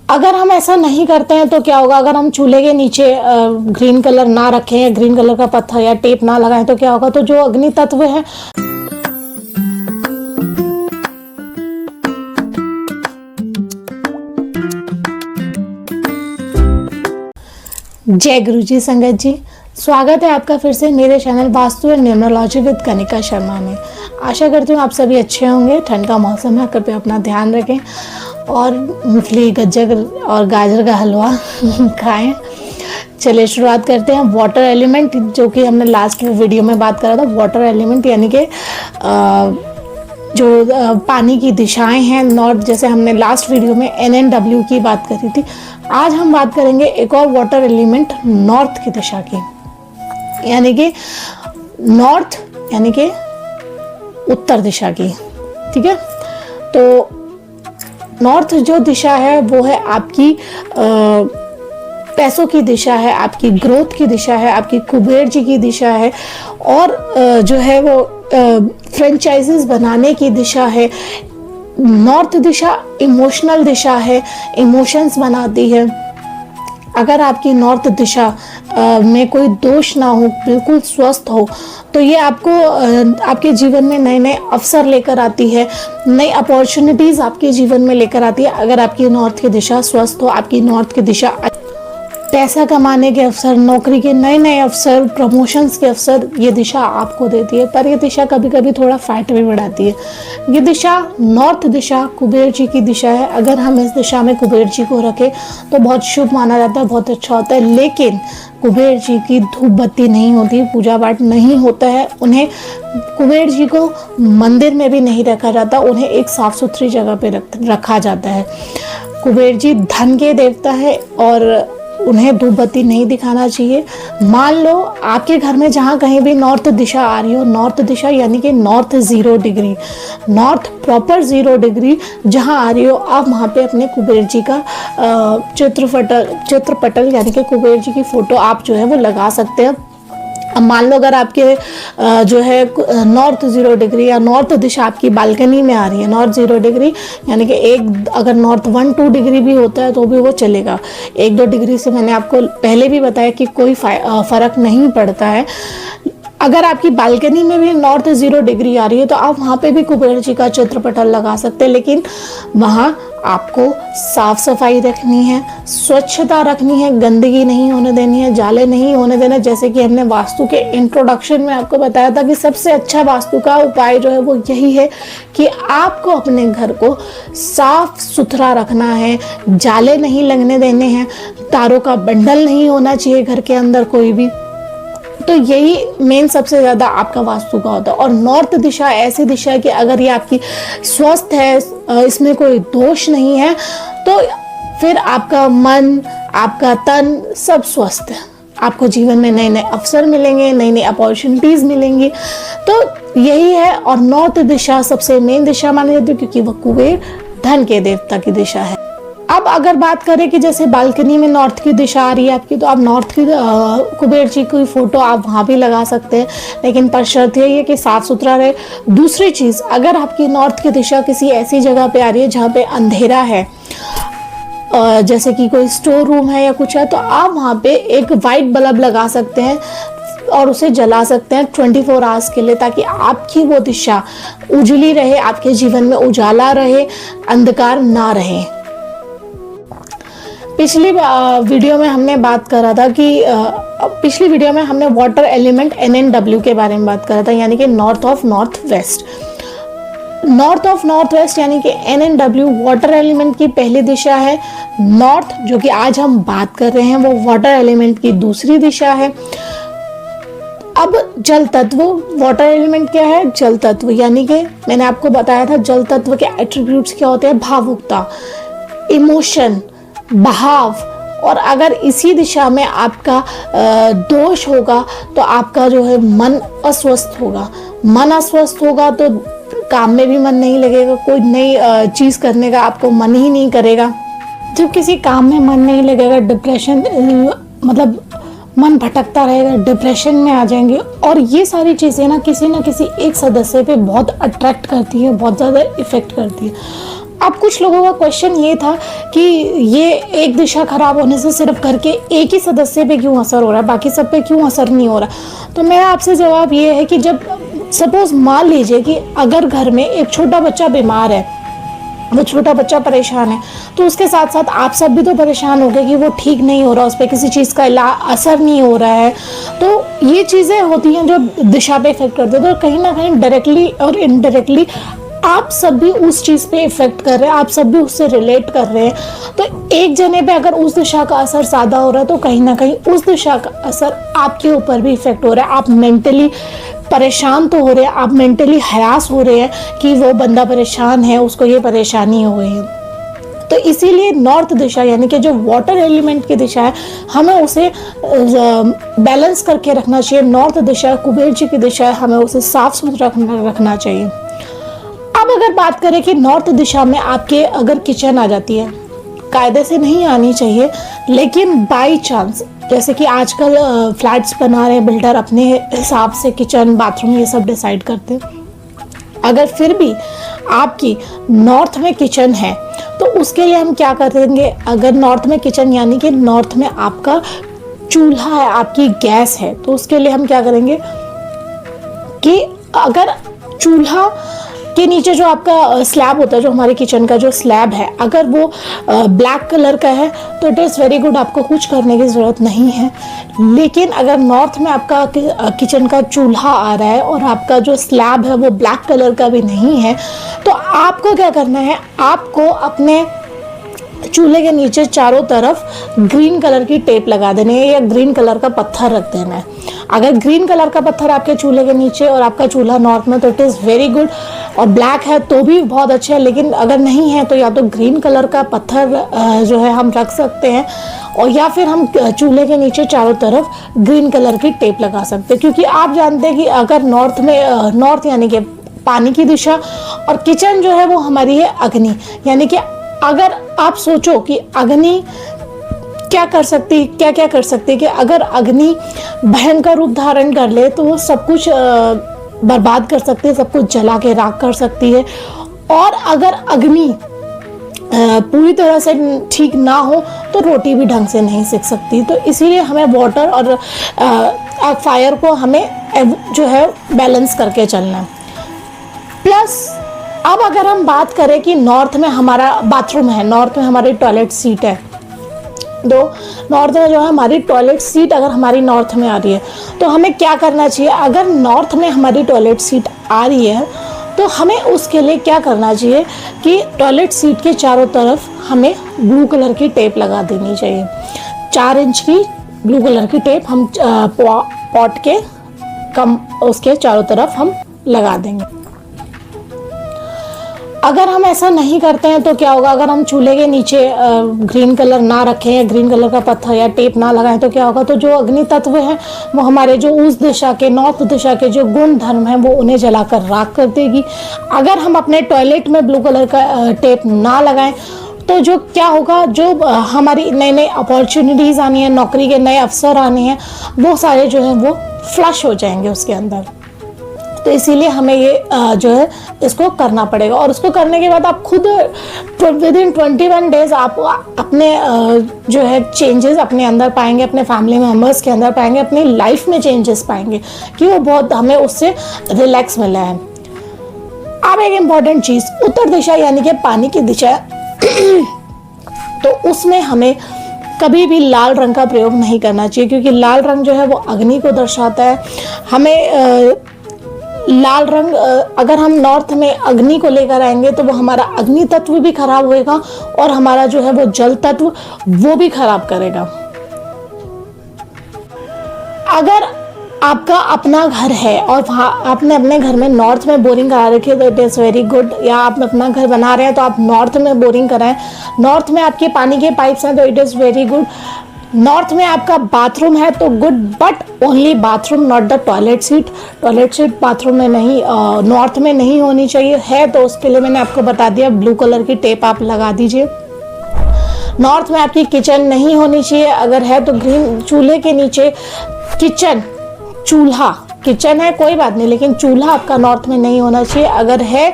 अगर हम ऐसा नहीं करते हैं तो क्या होगा, अगर हम चूल्हे के नीचे ग्रीन कलर ना रखें या ग्रीन कलर का पत्थर या टेप ना लगाएं तो क्या होगा, तो जो अग्नि तत्व है जय गुरु जी संगत जी, स्वागत है आपका फिर से मेरे channel vastu and numerology with Kanika Sharma में। आशा करती हूँ आप सभी अच्छे होंगे। ठंड का मौसम है, कृपया अपना ध्यान रखें और मूंगफली, गज्जक और गाजर का हलवा खाएं। चलिए शुरुआत करते हैं। वाटर एलिमेंट, जो कि हमने लास्ट वीडियो में बात करा था, वाटर एलिमेंट यानी कि जो पानी की दिशाएं हैं नॉर्थ, जैसे हमने लास्ट वीडियो में NNW की बात करी थी। आज हम बात करेंगे एक और वाटर एलिमेंट नॉर्थ की दिशा की, यानी कि नॉर्थ यानी कि उत्तर दिशा की। ठीक है, तो नॉर्थ जो दिशा है वो है आपकी पैसों की दिशा है, आपकी ग्रोथ की दिशा है, आपकी कुबेर जी की दिशा है, और जो है वो फ्रेंचाइजीज बनाने की दिशा है। नॉर्थ दिशा इमोशनल दिशा है, इमोशंस बनाती है। अगर आपकी नॉर्थ दिशा में कोई दोष ना हो, बिल्कुल स्वस्थ हो, तो ये आपको आपके जीवन में नए नए अवसर लेकर आती है, नई अपॉर्चुनिटीज आपके जीवन में लेकर आती है। अगर आपकी नॉर्थ की दिशा स्वस्थ हो, आपकी नॉर्थ की दिशा पैसा कमाने के अवसर, नौकरी के नए नए अवसर, प्रमोशंस के अवसर, ये दिशा आपको देती है। पर ये दिशा कभी कभी थोड़ा फाइट भी बढ़ाती है। ये दिशा नॉर्थ दिशा कुबेर जी की दिशा है। अगर हम इस दिशा में कुबेर जी को रखें तो बहुत शुभ माना जाता है, बहुत अच्छा होता है। लेकिन कुबेर जी की धूप बत्ती नहीं होती, पूजा पाठ नहीं होता है। उन्हें, कुबेर जी को मंदिर में भी नहीं रखा जाता, उन्हें एक साफ सुथरी जगह पे रखा जाता है। कुबेर जी धन के देवता है और उन्हें धूप बत्ती नहीं दिखाना चाहिए। मान लो आपके घर में जहाँ कहीं भी नॉर्थ दिशा आ रही हो, नॉर्थ दिशा यानी कि north 0 degree, north proper 0 degree जहाँ आ रही हो, आप वहाँ पे अपने कुबेर जी का चित्रपटल यानी कि कुबेर जी की फोटो आप जो है वो लगा सकते हैं। अब मान लो अगर आपके जो है नॉर्थ 0 डिग्री या नॉर्थ दिशा आपकी बालकनी में आ रही है, नॉर्थ 0 डिग्री यानी कि एक, अगर नॉर्थ 1-2 डिग्री भी होता है तो भी वो चलेगा। 1-2 डिग्री से मैंने आपको पहले भी बताया कि कोई फर्क नहीं पड़ता है। अगर आपकी बालकनी में भी नॉर्थ 0 डिग्री आ रही है तो आप वहाँ पे भी कुबेर जी का चित्रपटल लगा सकते हैं। लेकिन वहाँ आपको साफ सफाई रखनी है, स्वच्छता रखनी है, गंदगी नहीं होने देनी है, जाले नहीं होने देना। जैसे कि हमने वास्तु के इंट्रोडक्शन में आपको बताया था कि सबसे अच्छा वास्तु का उपाय जो है वो यही है कि आपको अपने घर को साफ सुथरा रखना है, जाले नहीं लगने देने हैं, तारों का बंडल नहीं होना चाहिए घर के अंदर कोई भी। तो यही मेन सबसे ज़्यादा आपका वास्तु का होता है। और नॉर्थ दिशा ऐसी दिशा है कि अगर ये आपकी स्वस्थ है, इसमें कोई दोष नहीं है, तो फिर आपका मन, आपका तन सब स्वस्थ है। आपको जीवन में नए नए अवसर मिलेंगे, नई नई अपॉर्चुनिटीज मिलेंगी। तो यही है। और नॉर्थ दिशा सबसे मेन दिशा मानी जाती है क्योंकि वह कुबेर धन के देवता की दिशा है। अब अगर बात करें कि जैसे बालकनी में नॉर्थ की दिशा आ रही है आपकी, तो आप नॉर्थ की कुबेर जी की फोटो आप वहाँ भी लगा सकते हैं, लेकिन पर शर्त यही है कि साफ सुथरा रहे। दूसरी चीज़, अगर आपकी नॉर्थ की दिशा किसी ऐसी जगह पे आ रही है जहाँ पे अंधेरा है, जैसे कि कोई स्टोर रूम है या कुछ है, तो आप वहाँ पे एक वाइट बल्ब लगा सकते हैं और उसे जला सकते हैं 24 आवर्स के लिए, ताकि आपकी वो दिशा उजली रहे, आपके जीवन में उजाला रहे, अंधकार ना रहे। पिछली वीडियो में हमने बात करा था कि पिछली वीडियो में हमने वाटर एलिमेंट NNW के बारे में बात करा था, यानी कि north of north west. North of north west यानी कि NNW वाटर एलिमेंट की पहली दिशा है। नॉर्थ, जो कि आज हम बात कर रहे हैं, वो वाटर एलिमेंट की दूसरी दिशा है। अब जल तत्व, वाटर एलिमेंट क्या है? जल तत्व, यानी कि मैंने आपको बताया था जल तत्व के एट्रीब्यूट्स क्या होते हैं? भावुकता, इमोशन, बहाव। और अगर इसी दिशा में आपका दोष होगा तो आपका जो है मन अस्वस्थ होगा। मन अस्वस्थ होगा तो काम में भी मन नहीं लगेगा, कोई नई चीज़ करने का आपको मन ही नहीं करेगा। जब किसी काम में मन नहीं लगेगा, डिप्रेशन, मतलब मन भटकता रहेगा, डिप्रेशन में आ जाएंगे। और ये सारी चीज़ें ना किसी एक सदस्य पे बहुत अट्रैक्ट करती है, बहुत ज़्यादा इफेक्ट करती है। अब कुछ लोगों का क्वेश्चन ये था कि ये एक दिशा खराब होने से सिर्फ घर के एक ही सदस्य पे क्यों असर हो रहा है, बाकी सब पे क्यों असर नहीं हो रहा। तो मेरा आपसे जवाब ये है कि जब सपोज मान लीजिए कि अगर घर में एक छोटा बच्चा बीमार है, वो छोटा बच्चा परेशान है, तो उसके साथ साथ आप सब भी तो परेशान हो गए कि वो ठीक नहीं हो रहा, उस पर किसी चीज़ का असर नहीं हो रहा है। तो ये चीज़ें होती हैं जो दिशा पे इफेक्ट करते हैं। तो कहीं ना कहीं डायरेक्टली और इनडायरेक्टली आप सब भी उस चीज़ पे इफेक्ट कर रहे हैं, आप सब भी उससे रिलेट कर रहे हैं। तो एक जने पे अगर उस दिशा का असर ज़्यादा हो रहा है तो कहीं ना कहीं उस दिशा का असर आपके ऊपर भी इफेक्ट हो रहा है। आप मेंटली परेशान तो हो रहे हैं, आप मेंटली हरास हो रहे हैं कि वो बंदा परेशान है, उसको ये परेशानी हो गई है। तो इसीलिए नॉर्थ दिशा यानी कि जो वाटर एलिमेंट की दिशा है, हमें उसे बैलेंस करके रखना चाहिए। नॉर्थ दिशा कुबेर जी की दिशा है, हमें उसे साफ सुथरा रखना चाहिए। अब अगर बात करें कि नॉर्थ दिशा में आपके अगर किचन आ जाती है, कायदे से नहीं आनी चाहिए, लेकिन बाई चांस, जैसे कि आजकल फ्लैट्स बना रहे हैं बिल्डर, अपने हिसाब से किचन बाथरूम ये सब डिसाइड करते हैं। अगर फिर भी आपकी नॉर्थ में किचन है तो उसके लिए हम क्या करेंगे, अगर नॉर्थ में किचन यानी कि नॉर्थ में आपका चूल्हा है, आपकी गैस है, तो उसके लिए हम क्या करेंगे कि अगर चूल्हा के नीचे जो आपका स्लैब होता है, जो हमारे किचन का जो स्लैब है, अगर वो ब्लैक कलर का है तो इट इज़ वेरी गुड, आपको कुछ करने की ज़रूरत नहीं है। लेकिन अगर नॉर्थ में आपका किचन का चूल्हा आ रहा है और आपका जो स्लैब है वो ब्लैक कलर का भी नहीं है, तो आपको क्या करना है, आपको अपने चूल्हे के नीचे चारों तरफ ग्रीन कलर की टेप लगा देनी है या ग्रीन कलर का पत्थर रख देना है। अगर ग्रीन कलर का पत्थर आपके चूल्हे के नीचे और आपका चूल्हा नॉर्थ में तो इट इज़ वेरी गुड, और ब्लैक है तो भी बहुत अच्छा है। लेकिन अगर नहीं है तो या तो ग्रीन कलर का पत्थर जो है हम रख सकते हैं, और या फिर हम चूल्हे के नीचे चारों तरफ ग्रीन कलर की टेप लगा सकते हैं। क्योंकि आप जानते हैं कि अगर नॉर्थ में नॉर्थ यानी कि पानी की दिशा, और किचन जो है वो हमारी है अग्नि, यानी कि अगर आप सोचो कि अग्नि क्या कर सकती, क्या क्या कर सकती है, कि अगर अग्नि भयंकर रूप धारण कर ले तो वो सब कुछ बर्बाद कर सकती है, सब कुछ जला के राख कर सकती है। और अगर अग्नि पूरी तरह से ठीक ना हो तो रोटी भी ढंग से नहीं सेक सकती। तो इसीलिए हमें वाटर और फायर को हमें जो है बैलेंस करके चलना है। प्लस अब अगर हम बात करें कि नॉर्थ में हमारा बाथरूम है, नॉर्थ में हमारी टॉयलेट सीट है, तो नॉर्थ में जो है हमारी टॉयलेट सीट अगर हमारी नॉर्थ में आ रही है तो हमें क्या करना चाहिए। अगर नॉर्थ में हमारी टॉयलेट सीट आ रही है तो हमें उसके लिए क्या करना चाहिए कि टॉयलेट सीट के चारों तरफ हमें ब्लू कलर की टेप लगा देनी चाहिए। 4 इंच की ब्लू कलर की टेप हम पॉट के उसके चारों तरफ हम लगा देंगे। अगर हम ऐसा नहीं करते हैं तो क्या होगा, अगर हम चूल्हे के नीचे ग्रीन कलर ना रखें या ग्रीन कलर का पत्थर या टेप ना लगाएं तो क्या होगा, तो जो अग्नि तत्व हैं वो हमारे जो उस दिशा के नॉर्थ दिशा के जो गुण धर्म हैं वो उन्हें जलाकर राख कर देगी। अगर हम अपने टॉयलेट में ब्लू कलर का टेप ना लगाएं तो जो क्या होगा, जो हमारी नई नई अपॉर्चुनिटीज़ आनी है, नौकरी के नए अवसर आने हैं, वो सारे जो हैं वो फ्लश हो जाएंगे उसके अंदर। तो इसीलिए हमें ये जो है इसको करना पड़ेगा। और उसको करने के बाद आप खुद विद इन 21 डेज आप अपने जो है चेंजेस अपने अंदर पाएंगे, अपने फैमिली मेम्बर्स के अंदर पाएंगे, अपनी लाइफ में चेंजेस पाएंगे कि वो बहुत हमें उससे रिलैक्स मिला है। अब एक इम्पॉर्टेंट चीज़, उत्तर दिशा यानी कि पानी की दिशा तो उसमें हमें कभी भी लाल रंग का प्रयोग नहीं करना चाहिए, क्योंकि लाल रंग जो है वो अग्नि को दर्शाता है। हमें लाल रंग अगर हम नॉर्थ में अग्नि को लेकर आएंगे तो वो हमारा अग्नि तत्व भी खराब होएगा और हमारा जो है वो जल तत्व वो भी खराब करेगा। अगर आपका अपना घर है और वहाँ आपने अपने घर में नॉर्थ में बोरिंग करा रखी है तो इट इज़ वेरी गुड, या आप अपना घर बना रहे हैं तो आप नॉर्थ में बोरिंग कराएं। नॉर्थ में आपके पानी के पाइप्स हैं तो it is very good. North में आपका बाथरूम है तो good, but only bathroom, not the toilet seat. Toilet seat bathroom में नहीं, नॉर्थ में नहीं होनी चाहिए। है तो उसके लिए मैंने आपको बता दिया, ब्लू कलर की टेप आप लगा दीजिए। नॉर्थ में आपकी किचन नहीं होनी चाहिए, अगर है तो ग्रीन चूल्हे के नीचे किचन, चूल्हा, किचन है कोई बात नहीं, लेकिन चूल्हा आपका नॉर्थ में नहीं होना चाहिए। अगर है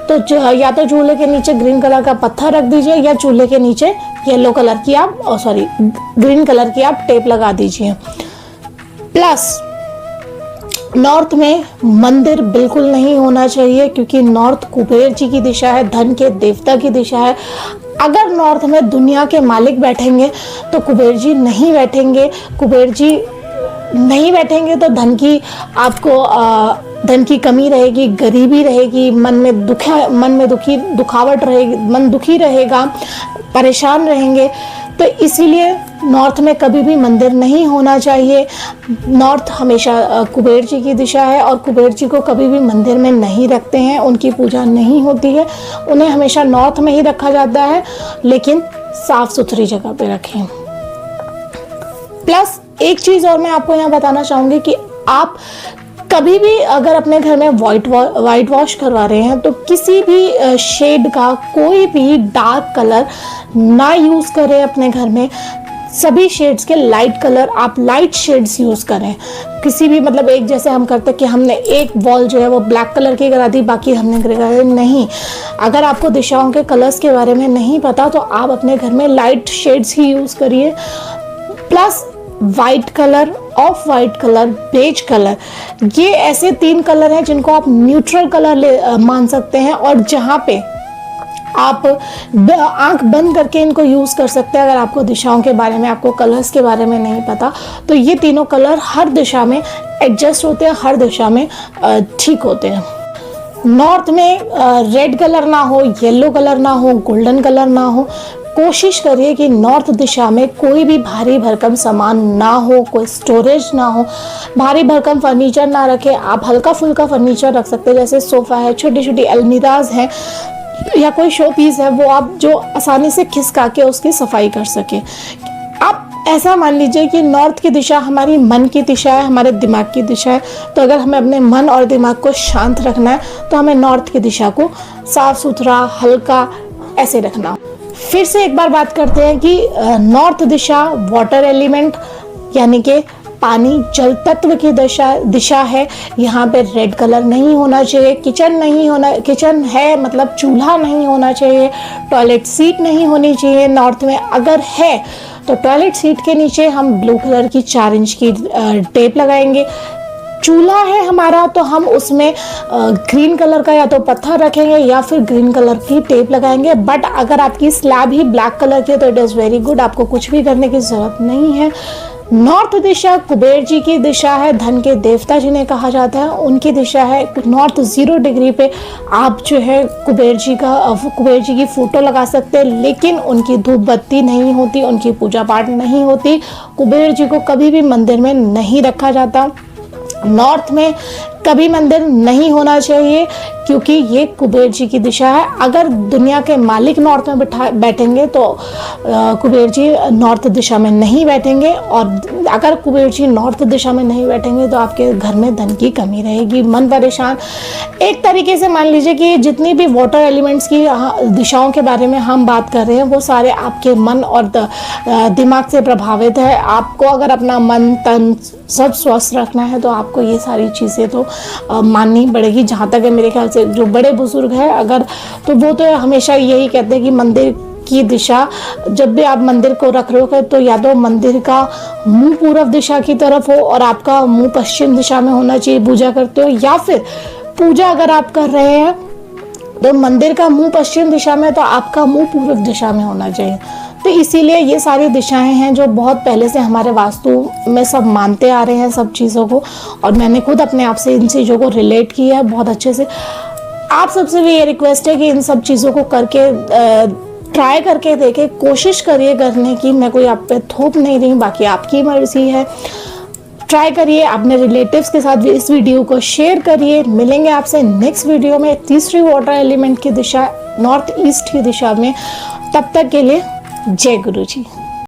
तो या तो चूल्हे के नीचे ग्रीन कलर का पत्थर रख दीजिए या चूल्हे के नीचे येलो कलर की आप ग्रीन कलर की आप टेप लगा दीजिए। प्लस नॉर्थ में मंदिर बिल्कुल नहीं होना चाहिए, क्योंकि नॉर्थ कुबेर जी की दिशा है, धन के देवता की दिशा है। अगर नॉर्थ में दुनिया के मालिक बैठेंगे तो कुबेर जी नहीं बैठेंगे। कुबेर जी नहीं बैठेंगे तो धन की कमी रहेगी, गरीबी रहेगी, मन में दुखावट रहेगी, मन दुखी रहेगा, परेशान रहेंगे। तो इसीलिए नॉर्थ में कभी भी मंदिर नहीं होना चाहिए। नॉर्थ हमेशा कुबेर जी की दिशा है और कुबेर जी को कभी भी मंदिर में नहीं रखते हैं, उनकी पूजा नहीं होती है। उन्हें हमेशा नॉर्थ में ही रखा जाता है, लेकिन साफ सुथरी जगह पे रखें। प्लस एक चीज़ और मैं आपको यहाँ बताना चाहूँगी कि आप कभी भी अगर अपने घर में वाइट वॉश करवा रहे हैं तो किसी भी शेड का कोई भी डार्क कलर ना यूज़ करें अपने घर में। सभी शेड्स के लाइट कलर आप लाइट शेड्स यूज़ करें। किसी भी मतलब एक जैसे हम करते हैं कि हमने एक वॉल जो है वो ब्लैक कलर की करा दी, बाकी हमने ग्रे कलर नहीं। अगर आपको दिशाओं के कलर्स के बारे में नहीं पता तो आप अपने घर में लाइट शेड्स ही यूज़ करिए। Plus white colour, off white colour, beige colour, ये ऐसे 3 कलर हैं जिनको आप न्यूट्रल कलर मान सकते हैं और जहाँ पे आप आंख बंद करके इनको यूज़ कर सकते हैं। अगर आपको दिशाओं के बारे में, आपको कलर्स के बारे में नहीं पता तो ये तीनों कलर हर दिशा में एडजस्ट होते हैं, हर दिशा में ठीक होते हैं। नॉर्थ में रेड कलर ना हो, येलो कलर ना हो, गोल्डन कलर ना हो। कोशिश करिए कि नॉर्थ दिशा में कोई भी भारी भरकम सामान ना हो, कोई स्टोरेज ना हो, भारी भरकम फर्नीचर ना रखें। आप हल्का फुल्का फर्नीचर रख सकते हैं, जैसे सोफ़ा है, छोटी छोटी अलमीराज हैं या कोई शो पीस है, वो आप जो आसानी से खिसका के उसकी सफाई कर सके। आप ऐसा मान लीजिए कि नॉर्थ की दिशा हमारी मन की दिशा है, हमारे दिमाग की दिशा है। तो अगर हमें अपने मन और दिमाग को शांत रखना है तो हमें नॉर्थ की दिशा को साफ सुथरा, हल्का ऐसे रखना। फिर से एक बार बात करते हैं कि नॉर्थ दिशा वाटर एलिमेंट यानी कि पानी, जल तत्व की दिशा है। यहाँ पे रेड कलर नहीं होना चाहिए। किचन है मतलब चूल्हा नहीं होना चाहिए। टॉयलेट सीट नहीं होनी चाहिए नॉर्थ में। अगर है तो टॉयलेट सीट के नीचे हम ब्लू कलर की 4 इंच की टेप लगाएंगे। चूल्हा है हमारा तो हम उसमें ग्रीन कलर का या तो पत्थर रखेंगे या फिर ग्रीन कलर की टेप लगाएंगे। बट अगर आपकी स्लैब ही ब्लैक कलर की है तो इट इज़ वेरी गुड, आपको कुछ भी करने की ज़रूरत नहीं है। नॉर्थ दिशा कुबेर जी की दिशा है, धन के देवता जिन्हें कहा जाता है उनकी दिशा है। नॉर्थ 0 डिग्री पे आप जो है कुबेर जी की फ़ोटो लगा सकते हैं, लेकिन उनकी धूप बत्ती नहीं होती, उनकी पूजा पाठ नहीं होती। कुबेर जी को कभी भी मंदिर में नहीं रखा जाता। नॉर्थ में कभी मंदिर नहीं होना चाहिए क्योंकि ये कुबेर जी की दिशा है। अगर दुनिया के मालिक नॉर्थ में बैठेंगे तो कुबेर जी नॉर्थ दिशा में नहीं बैठेंगे, और अगर कुबेर जी नॉर्थ दिशा में नहीं बैठेंगे तो आपके घर में धन की कमी रहेगी, मन परेशान। एक तरीके से मान लीजिए कि जितनी भी वाटर एलिमेंट्स की दिशाओं के बारे में हम बात कर रहे हैं वो सारे आपके मन और दिमाग से प्रभावित है। आपको अगर अपना मन तन सब स्वस्थ रखना है तो आपको ये सारी चीज़ें तो माननी पड़ेगी। जहाँ तक है मेरे ख्याल से जो बड़े बुजुर्ग हैं अगर तो वो तो हमेशा यही कहते हैं कि मंदिर की दिशा, जब भी आप मंदिर को रख रहे हो तो या तो मंदिर का मुंह पूर्व दिशा की तरफ हो और आपका मुंह पश्चिम दिशा में होना चाहिए पूजा करते हो, या फिर पूजा अगर आप कर रहे हैं तो मंदिर का मुंह पश्चिम दिशा में तो आपका मुंह पूर्व दिशा में होना चाहिए। तो इसीलिए ये सारी दिशाएं हैं जो बहुत पहले से हमारे वास्तु में सब मानते आ रहे हैं सब चीज़ों को, और मैंने खुद अपने आप से इन चीज़ों को रिलेट किया है बहुत अच्छे से। आप सबसे भी ये रिक्वेस्ट है कि इन सब चीज़ों को करके ट्राई करके देखें, कोशिश करिए करने की। मैं कोई आप पे थोप नहीं रही, बाकी आपकी मर्जी है। ट्राई करिए, अपने रिलेटिव्स के साथ भी इस वीडियो को शेयर करिए। मिलेंगे आपसे नेक्स्ट वीडियो में तीसरी वाटर एलिमेंट की दिशा नॉर्थ ईस्ट की दिशा में। तब तक के लिए जय गुरु जी।